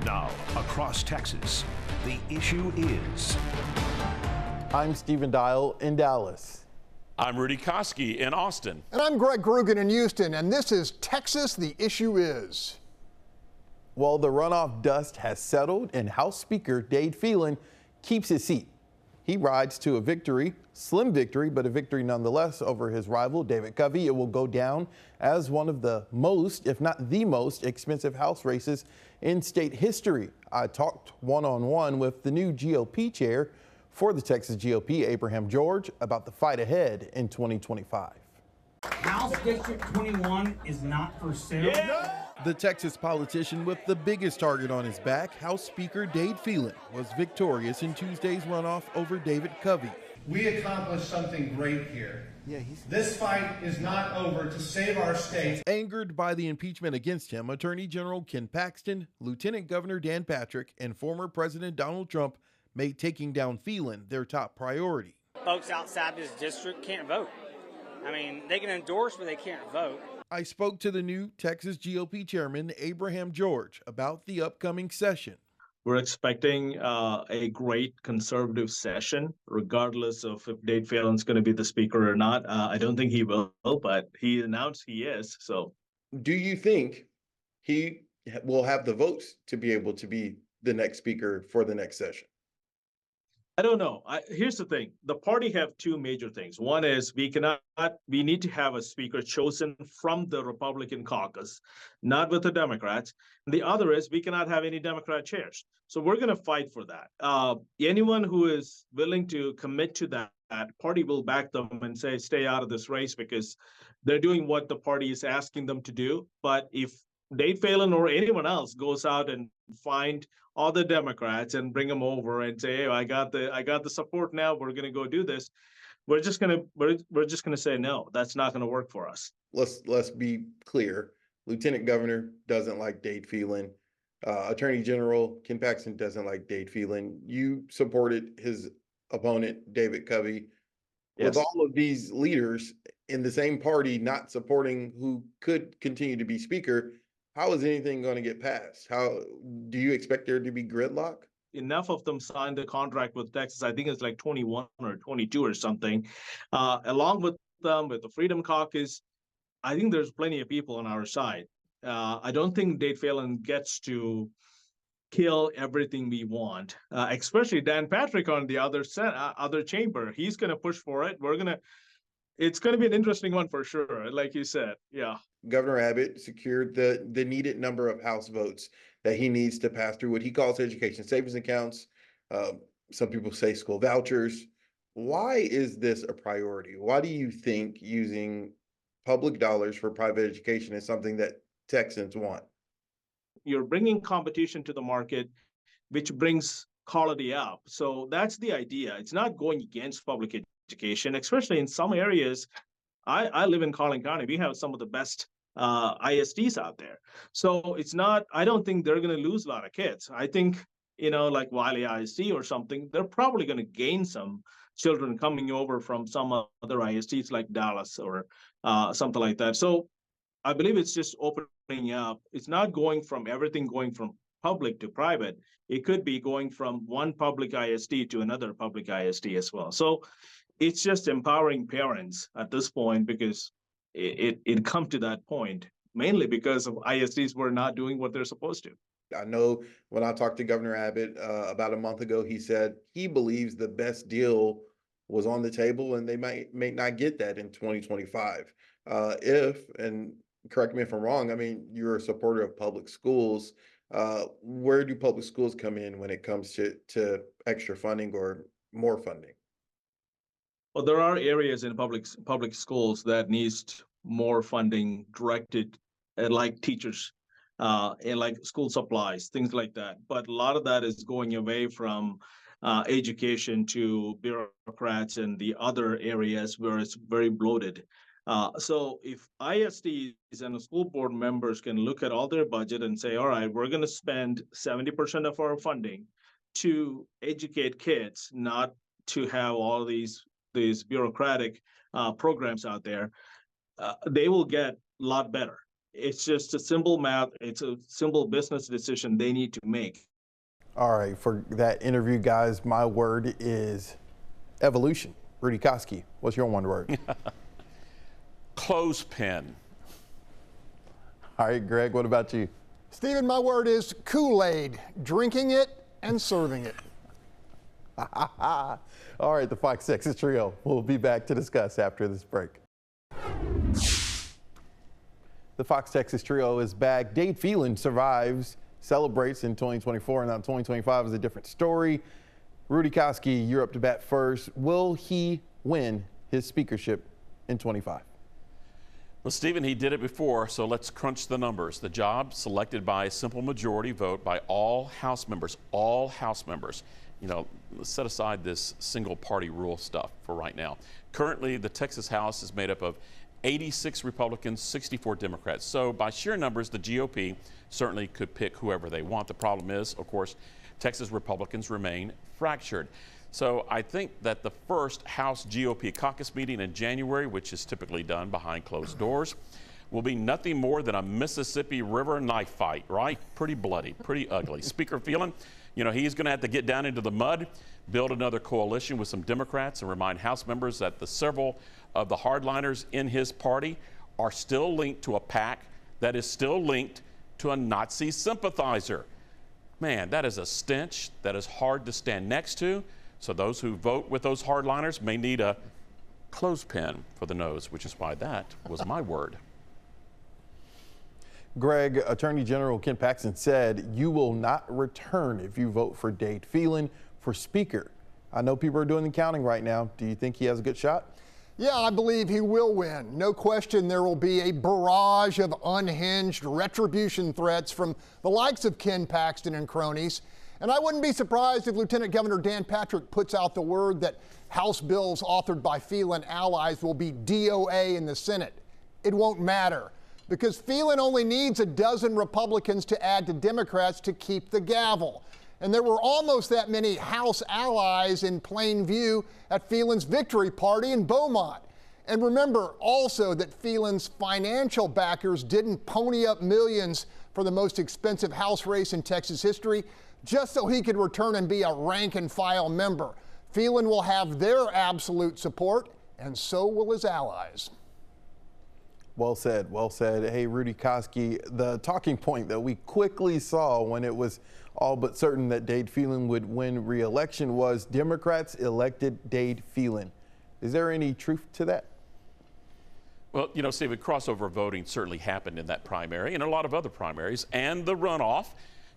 Now, across Texas, the issue is. I'm Stephen Dial in Dallas. I'm Rudy Koski in Austin. And I'm Greg Grugan in Houston, and this is Texas, the issue is. Well, the runoff dust has settled, and House Speaker Dade Phelan keeps his seat. He rides to a victory, slim victory, but a victory nonetheless over his rival, David Covey. It will go down as one of the most, if not the most, expensive House races in state history. I talked one-on-one with the new GOP chair for the Texas GOP, Abraham George, about the fight ahead in 2025. House District 21 is not for sale. Yeah. The Texas politician with the biggest target on his back, House Speaker Dade Phelan, was victorious in Tuesday's runoff over David Covey. We accomplished something great here. This fight is not over to save our state. Angered by the impeachment against him, Attorney General Ken Paxton, Lieutenant Governor Dan Patrick, and former President Donald Trump made taking down Phelan their top priority. Folks outside this district can't vote. I mean, they can endorse, but they can't vote. I spoke to the new Texas GOP chairman, Abraham George, about the upcoming session. We're expecting a great conservative session, regardless of if Dade Phelan's going to be the speaker or not. I don't think he will, but he announced he is. So, do you think he will have the votes to be able to be the next speaker for the next session? I don't know. Here's the thing. The party have two major things. One is we need to have a speaker chosen from the Republican caucus, not with the Democrats. And the other is we cannot have any Democrat chairs. So we're going to fight for that. Anyone who is willing to commit to that, party will back them and say, stay out of this race because they're doing what the party is asking them to do. But if Dade Phelan or anyone else goes out and find other Democrats and bring them over and say, hey, I got the support now, we're going to go do this. We're just going to say, no, that's not going to work for us. Let's be clear. Lieutenant Governor doesn't like Dade Phelan. Attorney General Ken Paxton doesn't like Dade Phelan. You supported his opponent, David Covey. Yes. With all of these leaders in the same party not supporting who could continue to be speaker, how is anything going to get passed? How do you expect there to be gridlock? Enough of them signed the contract with Texas. I think it's like 21 or 22 or something. Along with them, with the Freedom Caucus, I think there's plenty of people on our side. I don't think Dade Phelan gets to kill everything we want, especially Dan Patrick on the other chamber. He's going to push for it. It's going to be an interesting one for sure, like you said. Yeah. Governor Abbott secured the needed number of House votes that he needs to pass through what he calls education savings accounts. Some people say school vouchers. Why is this a priority? Why do you think using public dollars for private education is something that Texans want? You're bringing competition to the market, which brings quality up. So that's the idea. It's not going against public education, especially in some areas. I live in Collin County. We have some of the best ISDs out there. So it's not, I don't think they're going to lose a lot of kids. I think, like Wiley ISD or something, they're probably going to gain some children coming over from some other ISDs like Dallas or something like that. So I believe it's just opening up. It's not going from everything going from public to private. It could be going from one public ISD to another public ISD as well. So it's just empowering parents at this point because it come to that point, mainly because of ISDs were not doing what they're supposed to. I know when I talked to Governor Abbott about a month ago, he said he believes the best deal was on the table and they may not get that in 2025. And correct me if I'm wrong, I mean, you're a supporter of public schools. Where do public schools come in when it comes to extra funding or more funding? Well, there are areas in public schools that needs more funding directed at like teachers and like school supplies, things like that. But a lot of that is going away from education to bureaucrats and the other areas where it's very bloated. So if ISDs and the school board members can look at all their budget and say, all right, we're going to spend 70% of our funding to educate kids, not to have all these bureaucratic programs out there, they will get a lot better. It's just a simple math. It's a simple business decision they need to make. All right, for that interview, guys, my word is evolution. Rudy Koski, what's your one word? Clothespin. All right, Greg, what about you? Stephen, my word is Kool-Aid, drinking it and serving it. All right, the Fox Texas Trio. We'll be back to discuss after this break. The Fox Texas Trio is back. Dade Phelan survives, celebrates in 2024, and now 2025 is a different story. Rudy Koski, you're up to bat first. Will he win his speakership in 25? Well, Stephen, he did it before, so let's crunch the numbers. The job selected by a simple majority vote by all House members, all House members. You know, let's set aside this single party rule stuff for right now. Currently, the Texas House is made up of 86 Republicans, 64 Democrats. So by sheer numbers, the GOP certainly could pick whoever they want. The problem is, of course, Texas Republicans remain fractured. So I think that the first House GOP caucus meeting in January, which is typically done behind closed doors, will be nothing more than a Mississippi River knife fight, right? Pretty bloody, pretty ugly. Speaker Phelan, you know, he's going to have to get down into the mud, build another coalition with some Democrats, and remind House members that the several of the hardliners in his party are still linked to a PAC that is still linked to a Nazi sympathizer. Man, that is a stench that is hard to stand next to. So those who vote with those hardliners may need a clothespin for the nose, which is why that was my word. Greg, Attorney General Ken Paxton said you will not return if you vote for Dade Phelan for Speaker. I know people are doing the counting right now. Do you think he has a good shot? Yeah, I believe he will win. No question there will be a barrage of unhinged retribution threats from the likes of Ken Paxton and cronies. And I wouldn't be surprised if Lieutenant Governor Dan Patrick puts out the word that House bills authored by Phelan allies will be DOA in the Senate. It won't matter because Phelan only needs a dozen Republicans to add to Democrats to keep the gavel. And there were almost that many House allies in plain view at Phelan's victory party in Beaumont. And remember also that Phelan's financial backers didn't pony up millions for the most expensive House race in Texas history just so he could return and be a rank and file member. Phelan will have their absolute support, and so will his allies. Well said, well said. Hey, Rudy Koski, the talking point that we quickly saw when it was all but certain that Dade Phelan would win re-election was Democrats elected Dade Phelan. Is there any truth to that? Well, you know, Stephen, crossover voting certainly happened in that primary and a lot of other primaries and the runoff.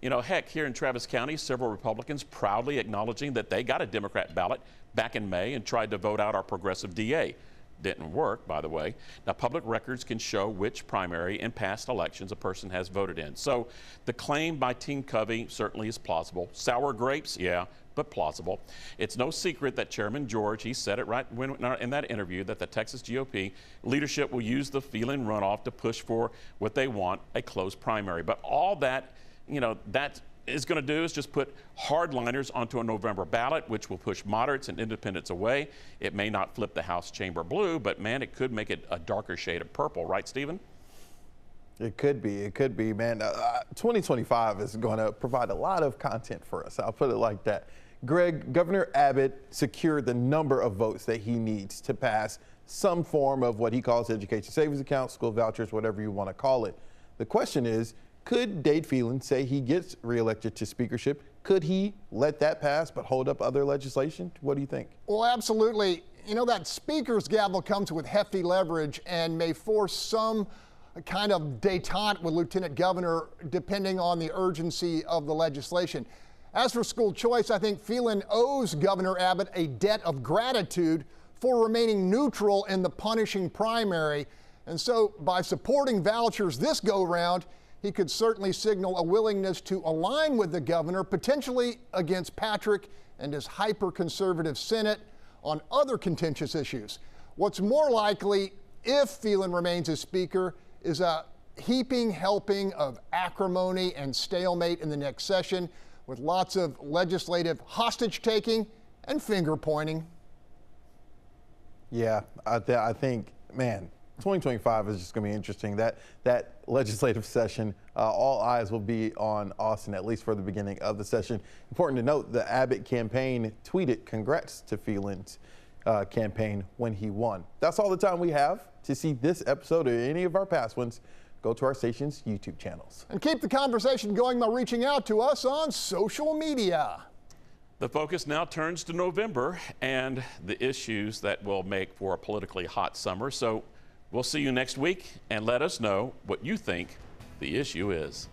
You know, heck, here in Travis County, several Republicans proudly acknowledging that they got a Democrat ballot back in May and tried to vote out our progressive DA. Didn't work, by the way. Now, public records can show which primary in past elections a person has voted in. So the claim by Team Covey certainly is plausible. Sour grapes, yeah, but plausible. It's no secret that Chairman George, he said it right in that interview, that the Texas GOP leadership will use the Phelan runoff to push for what they want, a close primary. But all that, you know, that is going to do is just put hardliners onto a November ballot, which will push moderates and independents away. It may not flip the House chamber blue, but man, it could make it a darker shade of purple, right, Stephen? It could be, man. 2025 is going to provide a lot of content for us. I'll put it like that. Greg, Governor Abbott secured the number of votes that he needs to pass some form of what he calls education savings account, school vouchers, whatever you want to call it. The question is, could Dade Phelan say he gets reelected to speakership? Could he let that pass but hold up other legislation? What do you think? Well, absolutely. You know, that speaker's gavel comes with hefty leverage and may force some kind of détente with Lieutenant Governor depending on the urgency of the legislation. As for school choice, I think Phelan owes Governor Abbott a debt of gratitude for remaining neutral in the punishing primary. And so by supporting vouchers this go-round, he could certainly signal a willingness to align with the governor, potentially against Patrick and his hyper-conservative Senate on other contentious issues. What's more likely, if Phelan remains as Speaker, is a heaping helping of acrimony and stalemate in the next session, with lots of legislative hostage-taking and finger-pointing. Yeah, I think, man, 2025 is just going to be interesting. That legislative session, all eyes will be on Austin, at least for the beginning of the session. Important to note, the Abbott campaign tweeted congrats to Phelan's campaign when he won. That's all the time we have. To see this episode or any of our past ones, go to our station's YouTube channels. And keep the conversation going by reaching out to us on social media. The focus now turns to November and the issues that will make for a politically hot summer. So we'll see you next week, and let us know what you think the issue is.